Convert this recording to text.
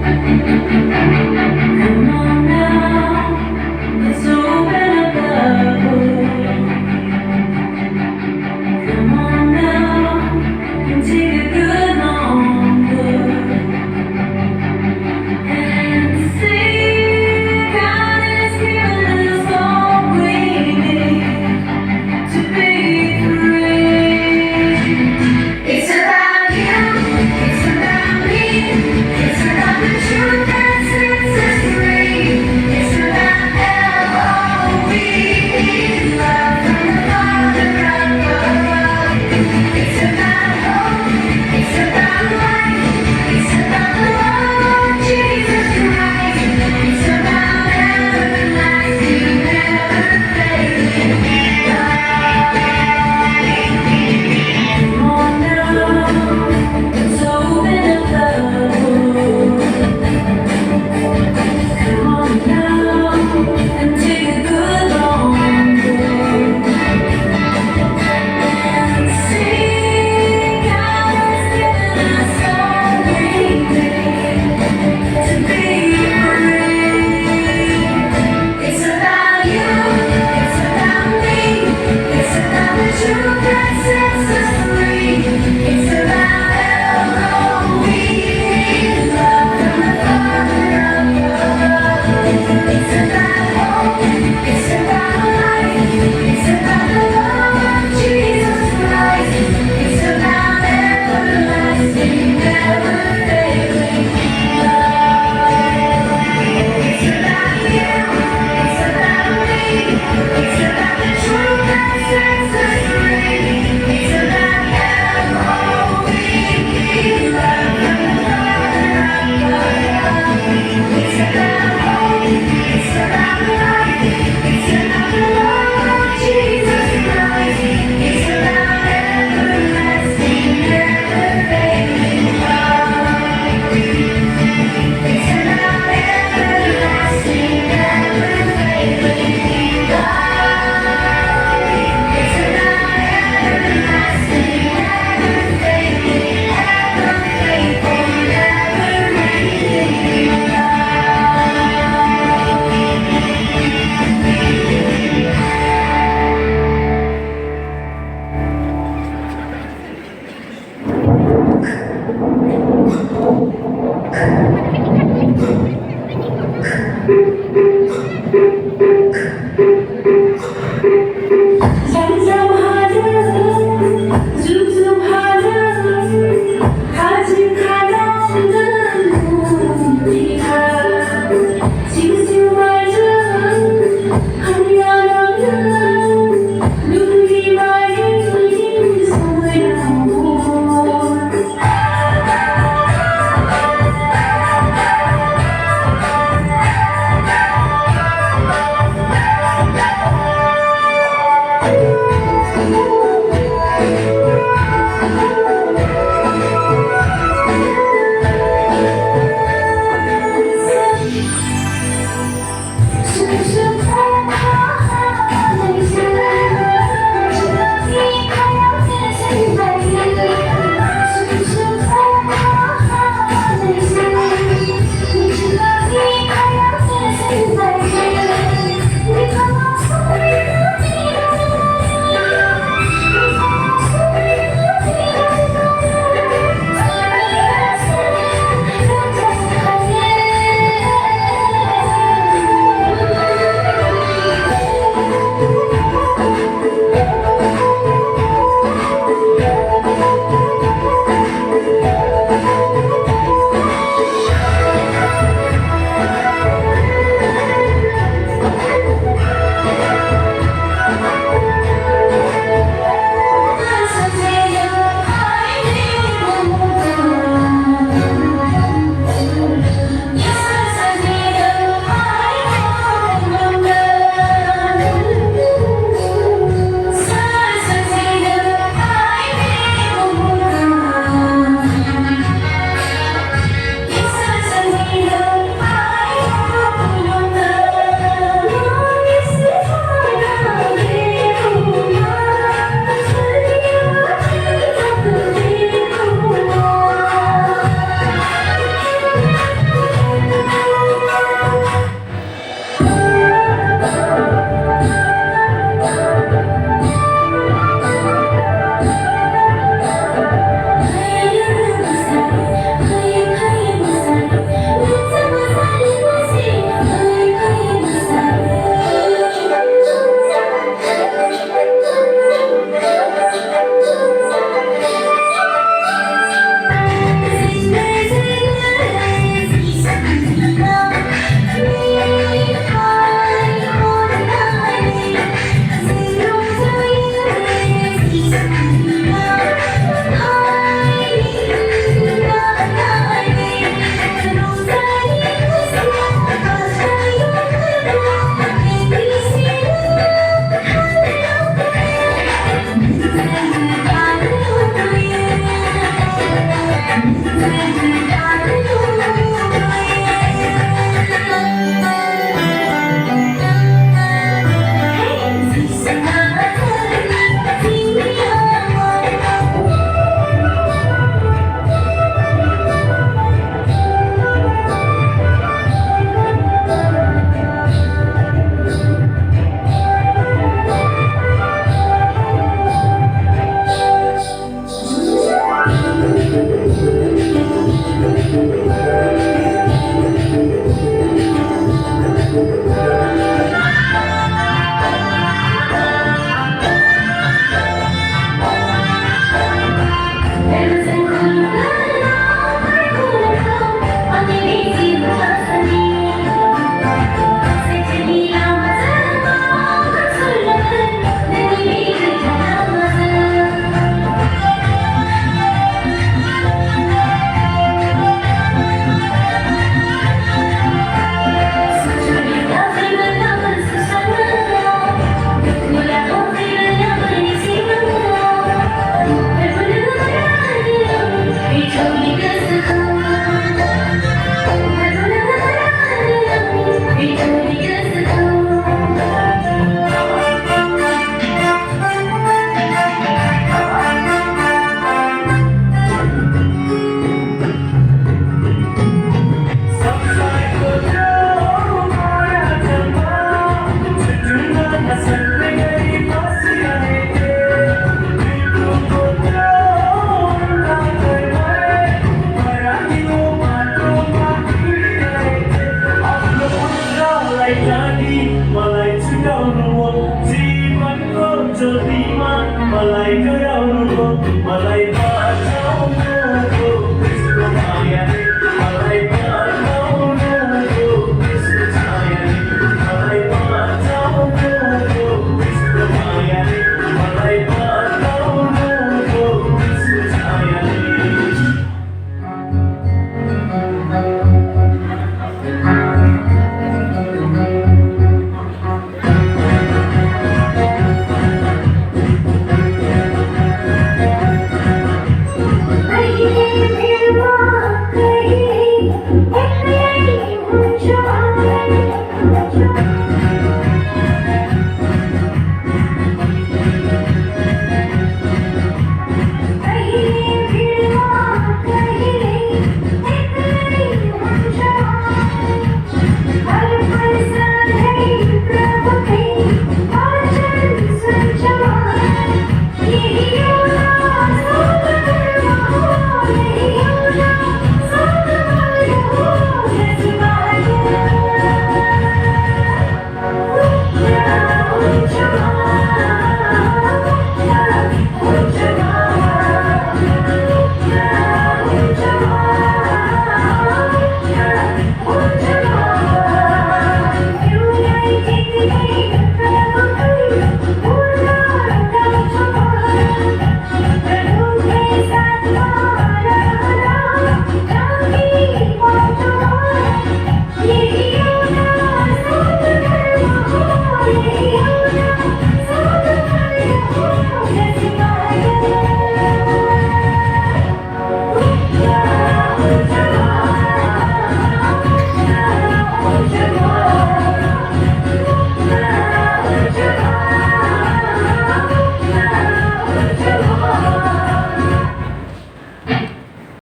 Come on now, let's open up the book. Come on now, and take a good long look and see God has given us all we need to be free. It's about you, it's about me, it's about the truth that sets us free. It's about L-O-V-E, love from the Father above. It's about hope, it's about life, it's about the love of Jesus Christ. It's about everlasting, never fading light. Come on now, let's open up the book. Come on now, and take a good long look and see God has given us all we need to be free. It's about you, it's about me, it's about the truth that sets us free. It's about L-O-V-E, love from the Father above. It's about hope, it's about life, it's about the love of Jesus Christ. It's about everlasting, never failing love. It's about you, it's about me, it's about the truth that sets us free. It's about L-O-V-E, love from the Father above. It's about hope, it's about life, it's about the love of Jesus Christ. It's about everlasting, never failing love. It's about everlasting, never failing love. It's about everlasting, never failing, ever faithful, never ending love.